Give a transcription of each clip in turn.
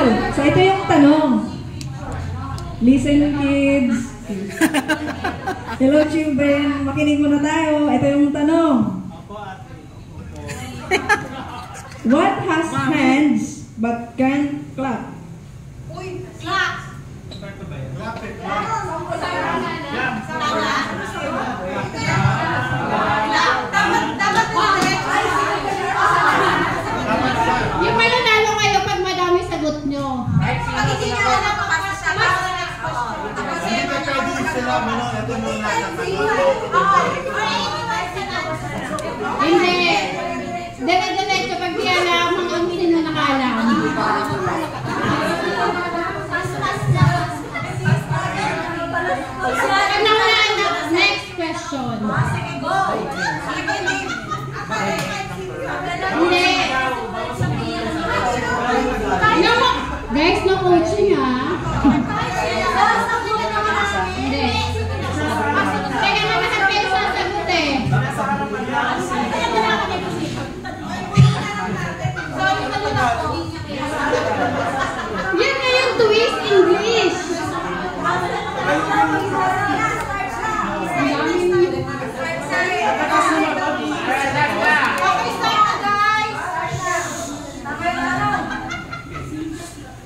Bawal. So, ito yung tanong. Listen, kids. Hello, children. Makinig muna tayo. Ito yung tanong. What has hands but can't clap? Uy, clap! Yung mananalo kayo pag madami sagot nyo. Pag hindi nyo na napapasama sa next question. Hindi. Dire-diretso pag di alam hanggang hindi na nakaalam. Next question. Hindi. No, guys, no coaching ha. Hindi. Kaya naman ang pesa sagot eh. Yan na yung twist English.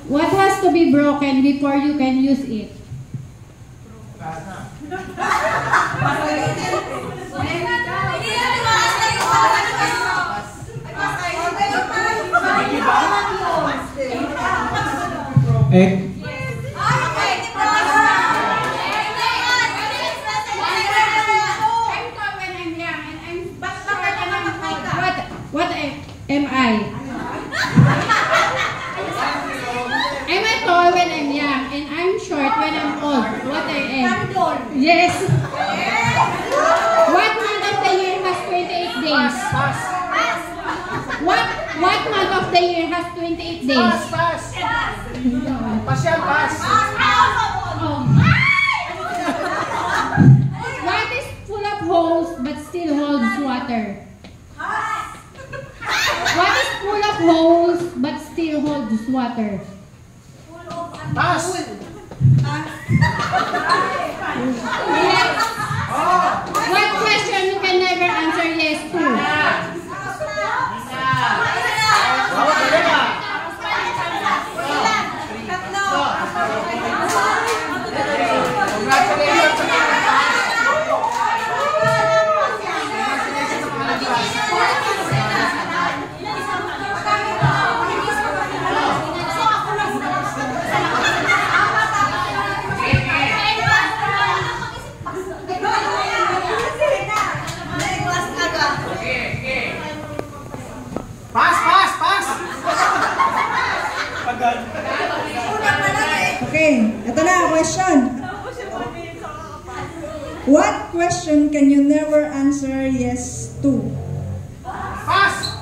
What has to be broken before you can use it? What am I? I'm tall when I'm young and I'm short when I'm old. What I am? Yes. What month of the year has 28 days? What month of the year has 28 days? Oh. What is full of holes but still holds water? What is full of holes but still holds water? Pass! What question you can never answer yes to? Okay, ito na, question. What question can you never answer yes to? Pass!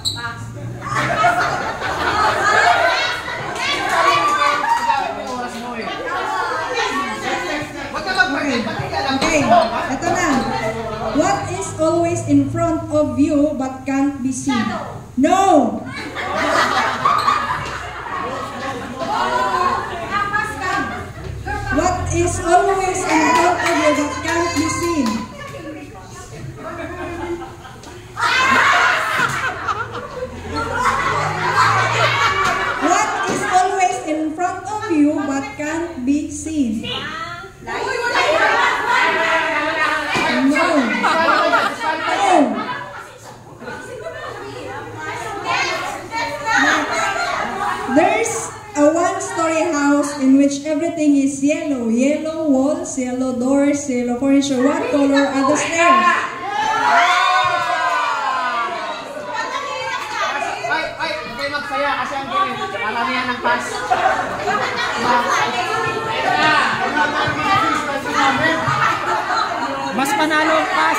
Okay, ito na. What is always in front of you but can't be seen? No! What is always in front of you but can't be seen? What is always in front of you but can't be seen? No. There's a one-story house in which everything is yellow. Yellow walls, yellow doors, yellow furniture. What color are the stairs? Ay, okay magsaya kasi ang gilid. Alam niya ng pass. Mas panalo ang pass.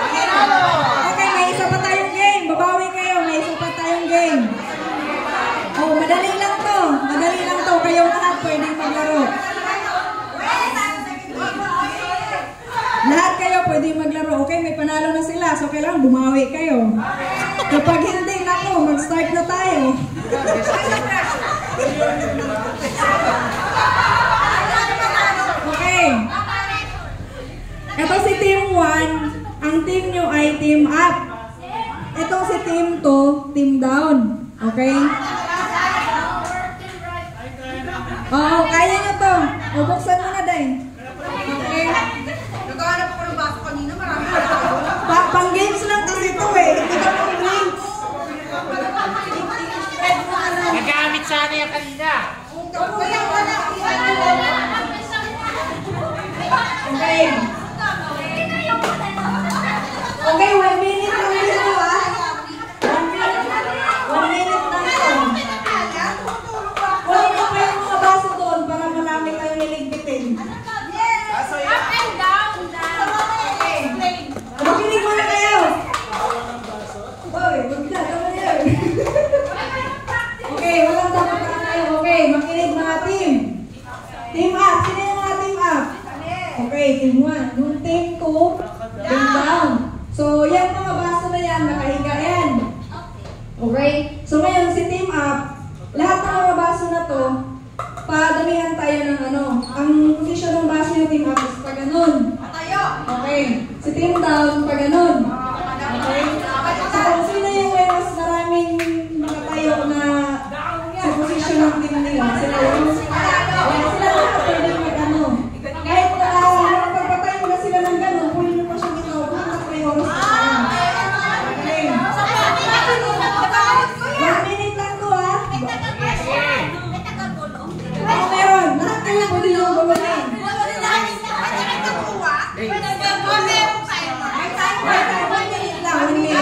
Okay, may isa pa tayong game. Babawi kayo. May isa pa tayong game. Oh, madali lang to. Madali lang to. Kayong lahat pwedeng maglaro. Lahat kayo pwedeng maglaro. Okay, may panalo na sila. So, kailangan bumawi kayo. Kapag hindi, nako, mag-start na tayo. Okay. Ito si Team 1. Ang team nyo ay Team Up. Ito si Team 2, Team Down. Okay? Oo, kaya nyo to. Bubuksan mo na din. Okay? Nagkahanap ako ng baso kanina, marami Pang games lang kasi ito eh. Hindi ka pang games. Nagamit sana yung kanina. Okay. Okay, 1 minute lang dito ah. 1 minute lang ito. Kunin mo pa yung mga baso doon para malami kayong niligpitin. Makinig mo na kayo. Hoy, magdadama yan. Okay, walang dapat na kayo. Okay, makinig mga team. Team up. Sino yung mga team up? Okay, team 1. Yung team 2, team down. So, yan mga baso na yan, nakahiga yan. Okay? So, ngayon si team up, lahat ng mga baso na to, padamihan tayo ng ano. Ang posisyon ng baso yung team up is pa ganun. Okay. Si team down, pa ganun. Okay? So, kung sino yung may mas maraming nakatayo na sa posisyon ng team nila, sila yung sila lang pwedeng mag-ano. Kahit pagpatayin na sila ng ganun, pwede nyo pa siya ginawa, na 3 oras na tayo. Okay. 1 minute lang to ha. Oo, meron. Lahat kayo pwede nyo gawin. May time, 1 minute lang. 1 minute.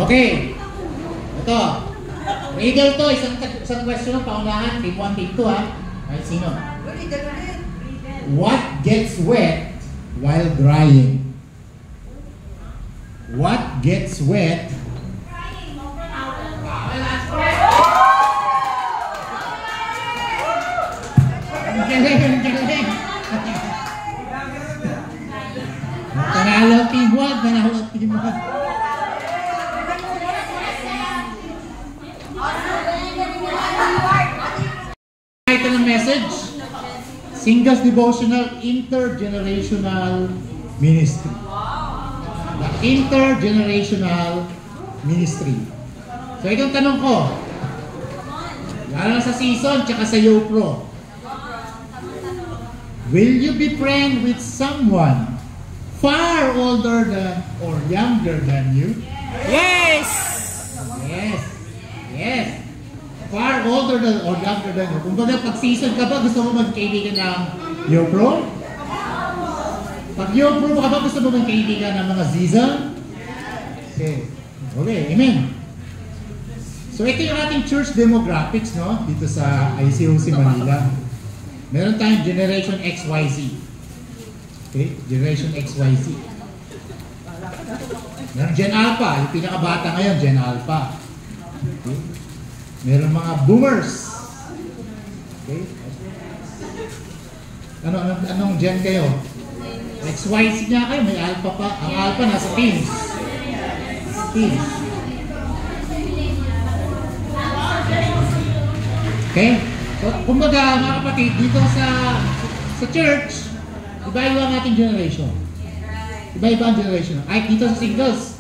Okay. Ito. Riddle to. Isang question ng paunahan. Team 1, team 2 ha. Ay, sino? What gets wet while drying? What gets wet? Ang galing. Nanalo team 1, nanalo team 1. Title ng message, Singles Devotional Intergenerational Ministry. The Intergenerational Ministry. So itong tanong ko, lalo na sa season tsaka sa YoPro, will you be friend with someone far older than or younger than you? Yes! Yes. Yes. Far older than or younger than you. Kung baga pag season ka ba, gusto mo magkaibigan ng YoPro? Pag YoPro ka ba, gusto mo magkaibigan ng mga season? Okay. Okay, amen. So ito yung ating church demographics, no? Dito sa ICOC Manila. Meron tayong Generation XYZ. Okay? Generation XYZ. Meron Gen Alpha. Yung pinakabata ngayon, Gen Alpha. Okay? Meron mga boomers. Okay? Anong gen kayo? XYZ nga kayo, may alpha pa. Ang alpha nasa teens. Teens. Okay? So, kumbaga, mga kapatid, dito sa church, iba-iba ang ating generation. Iba-iba ang generation. Ay, dito sa singles,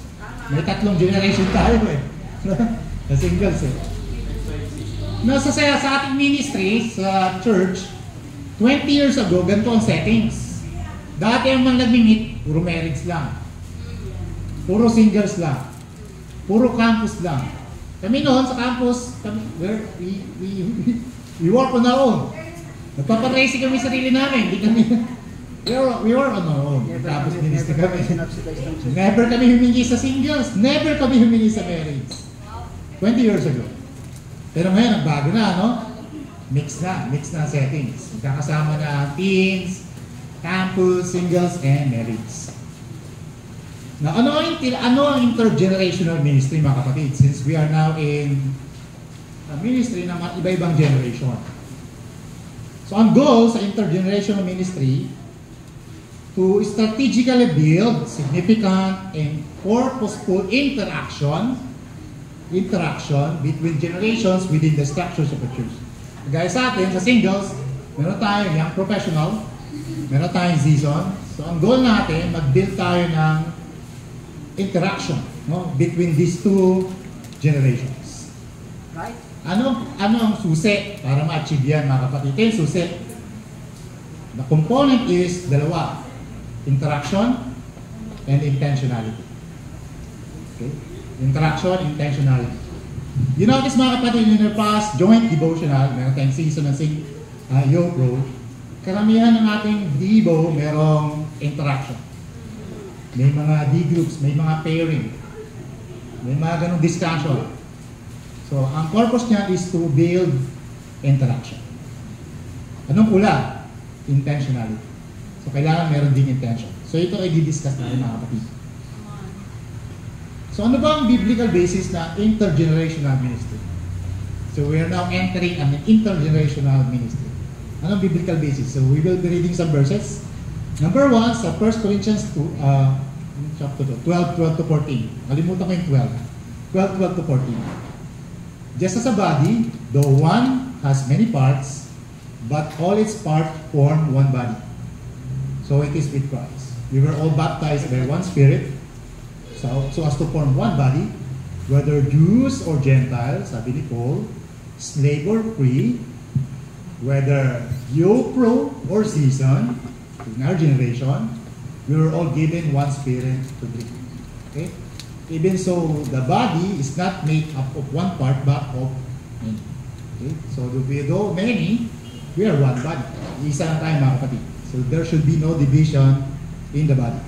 may 3 generation tayo eh. Sa singles eh. Sa ating ministry, sa church, 20 years ago, ganito ang settings. Dati ang mga nag-meet, puro marriage lang. Puro singles lang. Puro campus lang. Kami noon sa campus, we work on our own. Nagpaparacing kami sarili namin. Hindi kami, we were on our own. Campus ministry kami. Never kami humingi sa singles. Never kami humingi sa marriage. 20 years ago. Pero ngayon, nagbago na, no? Mix na settings. Magkakasama na teens, campus, singles, and marriage. Now, ano ang intergenerational ministry, mga kapatid? Since we are now in a ministry ng iba-ibang generation. So, ang goal sa intergenerational ministry to strategically build significant and purposeful interaction between generations within the structures of the church. Gaya sa atin, sa singles, meron tayong young professional, meron tayong season. So, ang goal natin, mag-build tayo ng interaction, no, between these two generations. Right? Ano ang susi para ma-achieve yan, mga kapatid? Ito yung susi. The component is dalawa. Interaction and intentionality. Okay? Interaction, intentionality. You notice, mga kapatid, in your past joint devotional, meron tayong season ng YoPro, karamihan ng ating Devo merong interaction. May mga D-groups, may mga pairing, may mga ganong discussion. So, ang purpose niya is to build interaction. Anong kulang? Intentionality. So, kailangan meron din intention. So, ito ay di-discuss natin, mga kapatid. So, ano ba ang biblical basis na intergenerational ministry? So, we are now entering an intergenerational ministry. Anong biblical basis? So, we will be reading some verses. Number 1, sa 1 Corinthians 2, chapter 2, 12 to 14. Kalimutan ko yung 12. 12 to 14. Just as a body, though one has many parts, but all its parts form one body. So it is with Christ. We were all baptized by one Spirit, so as to form one body, whether Jews or Gentiles, sabi ni Paul, slave or free, whether YoPro or season, in our generation, we were all given one Spirit to drink. Okay? Even so, the body is not made up of one part, but of many. Okay? So, though many, we are one body. Isa na tayo, mga kapatid. So, there should be no division in the body.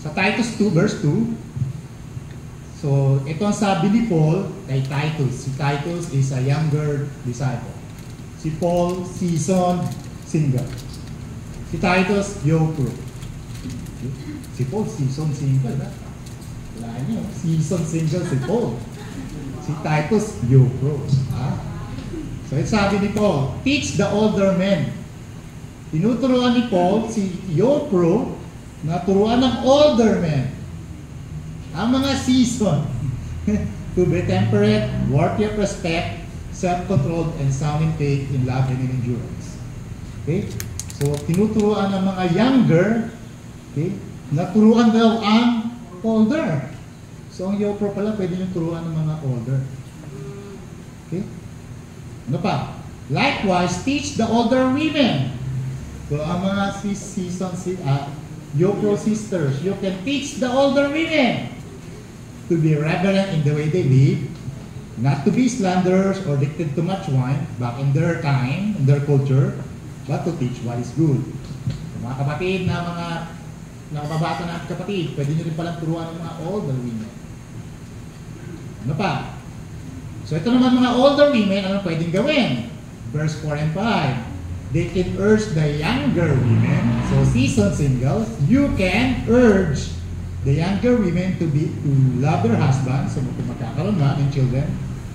Sa Titus 2, verse 2, So, ito ang sabi ni Paul kay Titus. Si Titus is a younger disciple. Si Paul, seasoned single. Si Titus, young-pro. Si Paul, seasoned single. Wala niyo. Seasoned single si Paul. Si Titus, young-pro. So, ito sabi ni Paul, teach the older men. Tinuturuan ni Paul si young-pro na turuan ng older men. Ang mga season to be temperate, worthy of respect, self-controlled, and sound in faith, in love, and in endurance. Okay? So, tinuturuan ng mga younger, okay, na turuan daw ang older. So, ang young pro pala, pwede nyo turuan ng mga older. Okay? Ano pa? Likewise, teach the older women. So, ang mga season, young pro sisters, you can teach the older women to be reverent in the way they live, not to be slanderers or addicted to much wine back in their time, in their culture, but to teach what is good. So, mga kapatid na mga nakababata na kapatid, pwede nyo rin palang turuan ng mga older women. Ano pa? So ito naman mga older women, ano pwedeng gawin? Verse 4 and 5. They can urge the younger women, so seasoned singles, you can urge the younger women to love their husbands, so kung magkakaroon na ng children,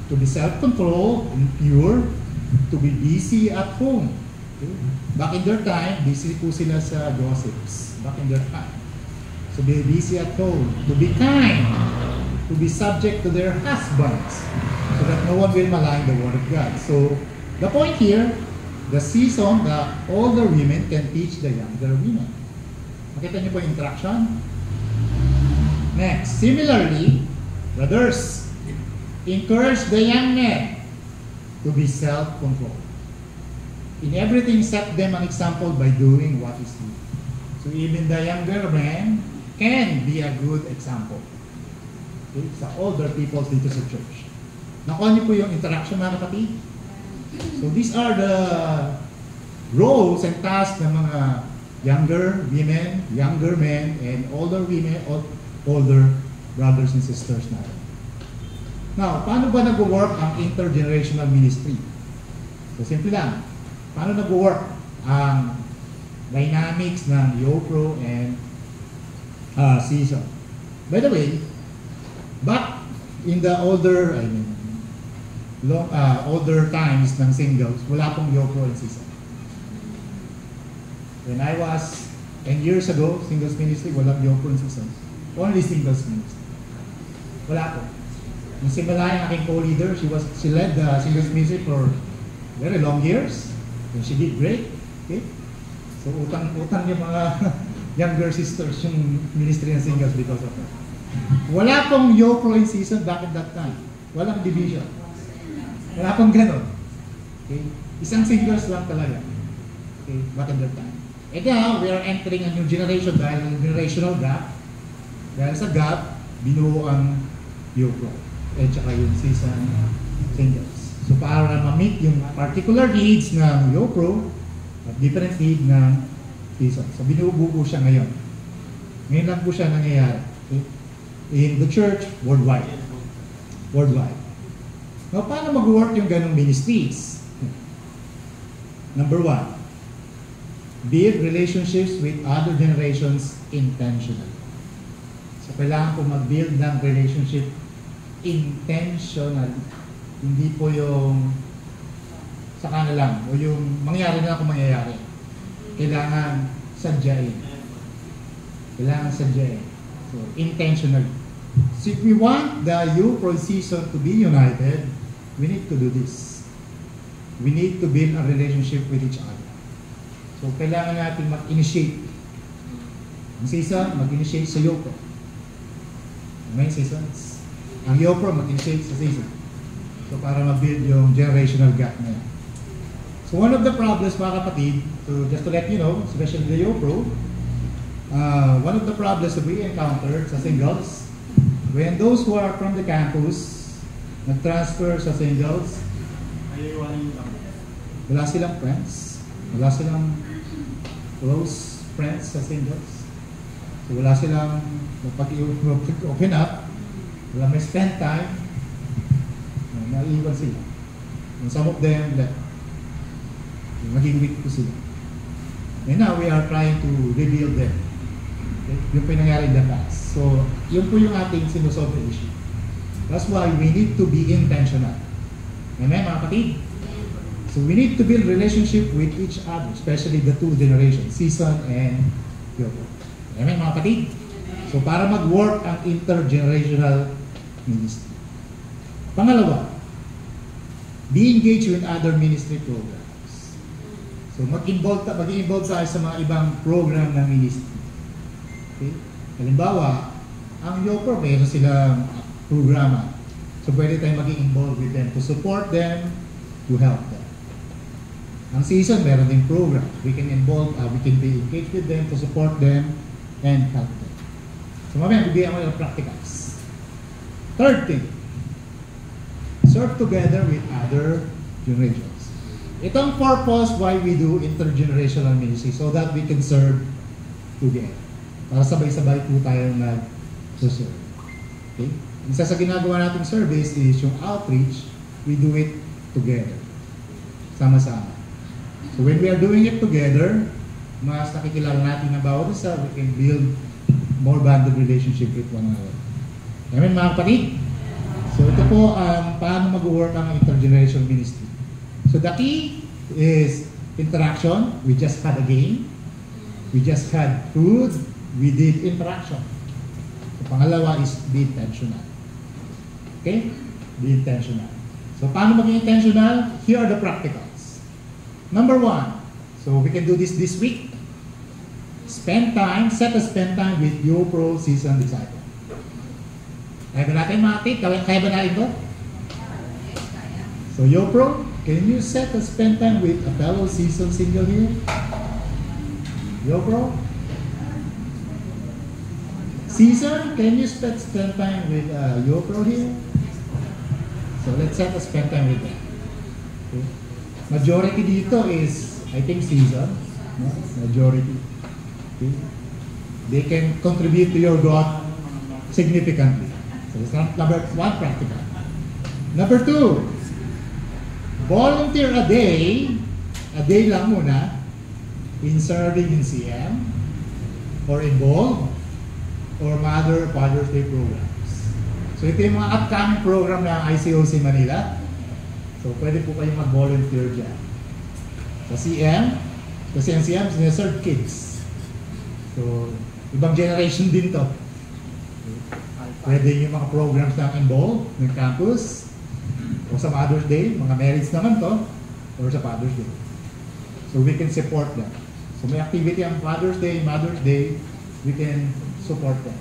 to be self-controlled and pure, to be busy at home. Okay? Back in their time, busy po sila sa gossips. Back in their time. So be busy at home, to be kind, to be subject to their husbands, so that no one will malign the word of God. So the point here, the older women can teach the younger women. Makita niyo po yung interaction? Next, similarly, brothers, encourage the young men to be self-controlled. In everything, set them an example by doing what is good. So even the younger men can be a good example. Okay? Sa older people dito sa church. Nakuha niyo po yung interaction, mga kapatid? So these are the roles and tasks ng mga younger women, younger men, and older women, older brothers and sisters natin. Now, paano ba nag-work ang intergenerational ministry? So, simple lang. Paano nag-work ang dynamics ng YoPro and season? By the way, back in the older times ng singles, wala pong YoPro and season. When I was 10 years ago, singles ministry, walang YoPro and season. Only singles ministry. Wala po. Nung simula yung aking co-leader, she led the singles ministry for very long years. And she did great. Okay? So utang yung mga younger sisters yung ministry ng singles because of her. Wala pong YoPro in season back at that time. Walang division. Wala pong ganon. Okay? Isang singles lang talaga. Okay? Back at that time. And now, we are entering a new generation dahil ng generational gap. Dahil sa gap, binuo ang YoPro at saka yung season singles. So para ma-meet yung particular needs ng YoPro at different need ng season. So binubuo siya ngayon. Ngayon lang po siya nangyayari. Okay? In the church, worldwide. Worldwide. Now, paano mag-work yung ganong ministries? Number 1, build relationships with other generations intentionally. So, kailangan po mag-build ng relationship intentionally. Hindi po yung saka na lang o yung mangyari na kung mangyayari. Kailangan sadyain. Kailangan sadyain. So, intentionally. So, if we want the YoPro season to be united, we need to do this. We need to build a relationship with each other. So, kailangan natin mag-initiate. Ang season, mag-initiate sa YoPro. Main seasons. Ang YoPro, mag-initiate sa season. So, para ma-build yung generational gap na yan. So, one of the problems, mga kapatid, just to let you know, especially the YoPro, one of the problems that we encountered sa singles, when those who are from the campus nag-transfer sa singles, wala silang friends, wala silang close friends sa singles, so wala silang mag-open up, Wala may spend time, naiiwan sila. And some of them left. Maging weak po sila. And now we are trying to rebuild them. Okay? Yung po yung nangyari in the past. So, yun po yung ating sinusolve na issue. That's why we need to be intentional. Amen, mga kapatid? So we need to build relationship with each other, especially the two generations, season and Yoko. Amen, mga kapatid? So para mag-work ang intergenerational ministry. Pangalawa, be engaged with other ministry programs. So mag-involve tayo sa mga ibang program ng ministry. Okay? Halimbawa, ang Yoko, mayroon silang programa. So pwede tayong maging involved with them to support them, to help them. Ang season, meron din program. We can be engaged with them to support them and help them. So mamaya, bigyan mo yung practicals. Third thing, serve together with other generations. Itong purpose why we do intergenerational ministry so that we can serve together. Para sabay-sabay po tayo nag-serve. Okay? Isa sa ginagawa nating service is yung outreach, we do it together. Sama-sama. So when we are doing it together, mas nakikilala natin ang bawat isa, we can build more bonded relationship with one another. Amen, mga kapatid? So ito po ang paano mag-work ang intergenerational ministry. So the key is interaction. We just had a game. We just had food. We did interaction. So pangalawa is be intentional. Okay? Be intentional. So paano maging intentional? Here are the practicals. Number 1, so we can do this week. Spend time, set a spend time with your pro season disciple. Kaya ba natin mga kapatid? Kaya ba natin ito? So your pro, can you set a spend time with a fellow season single here? Your pro? Season, can you spend time with your pro here? So let's set a spend time with them. Okay. Majority dito is, I think, season. No? Majority. Okay. They can contribute to your growth significantly. So it's not number 1 practical. Number 2, volunteer a day lang muna, in serving in CM, or involved, or Father's Day programs. So ito yung mga upcoming program ng ICOC Manila. So, pwede po kayong mag-volunteer dyan. Sa CM, kasi ang CM, sinaserve kids. So, ibang generation din to. Pwede yung mga programs na involved ng campus, o sa Mother's Day, mga marrieds naman to, or sa Father's Day. So, we can support them. So, may activity ang Father's Day, Mother's Day, we can support them.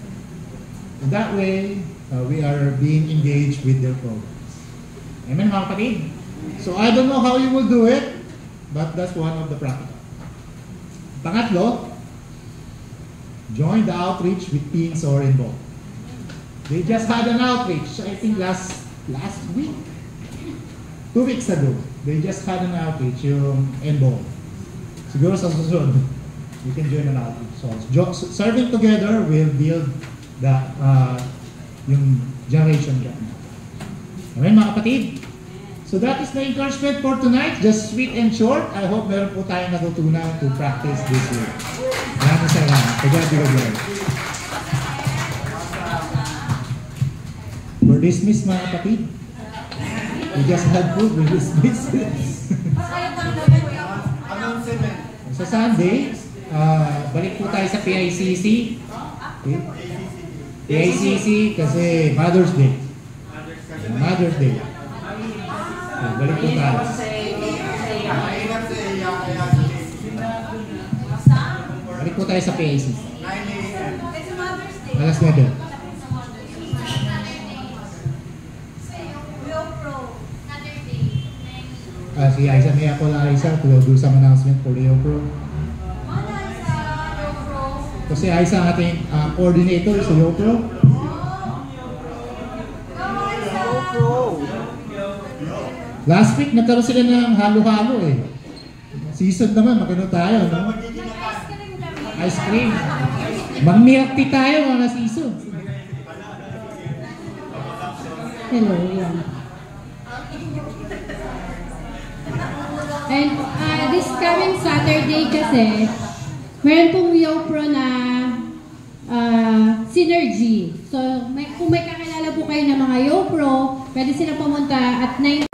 In that way, we are being engaged with their programs. Amen, mga kapatid? So, I don't know how you will do it, but that's one of the practical. Pangatlo, join the outreach with teens or involved. They just had an outreach, I think last week. 2 weeks ago, they just had an outreach, yung involved. Siguro sa susunod, you can join an outreach. So, serving together will build the yung generation gap. Amen, mga kapatid? So that is the encouragement for tonight. Just sweet and short. I hope meron po tayong natutunan to practice this year. Maraming salamat. Pagkakagawa. We're dismissed, mga kapatid. We just had food. We're dismissed. Sa Sunday, balik po tayo sa PICC. Okay? PICC kasi Mother's Day. Mother's Day. Okay, balik po tayo. Balik po tayo sa PICC. Alas 9. Si Aiza, may ako lang Aiza to do some announcement for Leo Pro. Kasi Aiza ang ating coordinator sa Leo Pro. Last week, nagkaroon sila ng halo-halo eh. Season naman, magano tayo, no? Ice cream. Mag-milk tea tayo mga season. hello. Yan. And this coming Saturday kasi, meron pong YoPro na synergy. So, kung may kakilala po kayo ng mga YoPro, pwede silang pumunta at 9